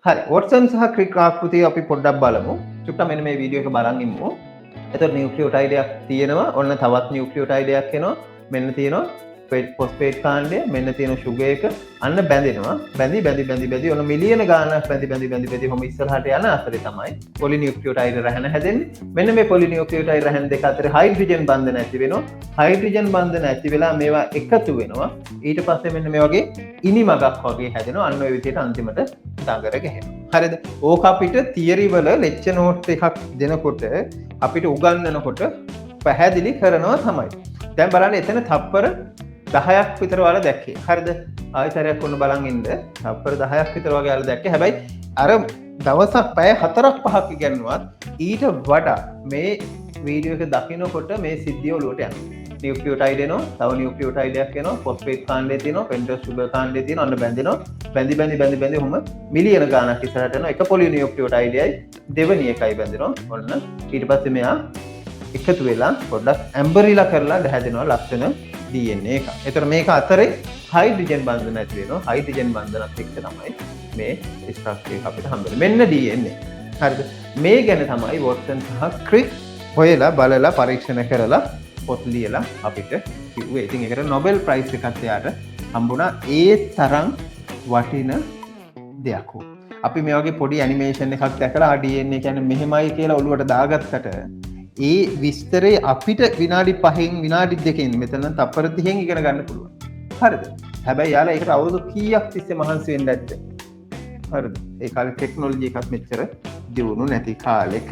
හරි වොට්සන් සහ ක්‍රික් ආකෘතිය අපි පොඩ්ඩක් බලමු. චුට්ටක් මෙන්න මේ වීඩියෝ එක බලන් ඉමු. එතකොට නියුක්ලියෝටයිඩයක් තියෙනවා. ඔන්න තවත් නියුක්ලියෝටයිඩයක් එනවා. මෙන්න තියෙනවා ෆොස්ෆේට් කාණ්ඩය, මෙන්න තියෙන ෂුගර් එක. අන්න බැඳෙනවා. බැඳි ඔන්න මිලියන ගාණක් බැඳි කොහොම ඉස්සරහට යන අතරේ තමයි පොලිනියුක්ලියෝටයිඩ රැහැන හැදෙන්නේ. මෙන්න මේ පොලිනියුක්ලියෝටයිඩ රැහැන දෙක අතර හයිඩ්‍රජන් බන්ධන ඇති වෙනවා. හයිඩ්‍රජන් බන්ධන ඇති වෙලා මේවා එකතු වෙනවා. ඊට පස්සේ මෙන්න මේ වගේ ඉනි මගක් වගේ හැදෙනවා. අන්න ඔය විදිහට අන්තිමට ඩඟර ගහනවා. හරිද? ඕක අපිට තියරි වල ලෙක්චර් නෝට්ස් එකක් දෙනකොට අපිට උගන්වනකොට පැහැදිලි කරනවා තමයි. දැන් බලන්න එතන තප්පර 10ක් විතර වල දැක්කේ. හරිද? ආයතරයක් ඔන්න බලන් ඉන්න. තප්පර 10ක් විතර වගේ වල දැක්කේ. හැබැයි අර දවසක් පැය 4ක් 5ක් ඉගෙනුවත් ඊට වඩා මේ වීඩියෝ එක දකිනකොට මේ සිද්ධිය ඔලුවට යනවා. නියුක්ලියෝටයිඩ් එනවා, තව නියුක්ලියෝටයිඩයක් එනවා, ෆොස්ෆේට් කාණ්ඩය තියෙනවා, පෙන්ටෝස් ෂුගර් කාණ්ඩය තියෙනවා, අන්න බැඳෙනවා. බැඳි ඔහොම මිලියන ගාණක් ඉස්සරහට යනවා. එක පොලිනියුක්ලියෝටයිඩයයි දෙවෙනි එකයි බැඳෙනවා. ඔන්න ඊට පස්සේ මෙයා එකතු වෙලා පොඩ්ඩක් ඇම්බරිලා කරලා හැදෙනවා ලස්සන DNA එක. ඒතර මේක අතරේ හයිඩ්‍රජන් බන්ධන ඇති වෙනවා. හයිඩ්‍රජන් බන්ධනත් එක්ක තමයි මේ ස්ට්‍රක්චර් එක අපිට හම්බ වෙන්නේ. මෙන්න DNA. හරිද? මේ ගැන තමයි වොට්සන් සහ ක්‍රික් හොයලා බලලා පරීක්ෂණ කරලා පොත් ලියලා අපිට කිව්වේ. ඉතින් ඒකට නොබෙල් ප්‍රයිස් එකක් එයාට හම්බුණා. ඒ තරම් වටින දෙයක්. අපි මේ වගේ පොඩි ඇනිමේෂන් එකක් දැකලා DNA කියන්නේ මෙහෙමයි කියලා ඔලුවට දාගත්තට ඒ විස්තරේ අපිට විනාඩි 5න් විනාඩි 2කින් මෙතන තප්පර 30න් ඉගෙන ගන්න පුළුවන්. හරිද? හැබැයි යාලා ඒකට අවුරුදු කීයක් තිස්සේ මහන්සි වෙන්න ඇද්ද? හරිද? ඒ කාලේ ටෙක්නොලොජි එකක් මෙච්චර දියුණු නැති කාලෙක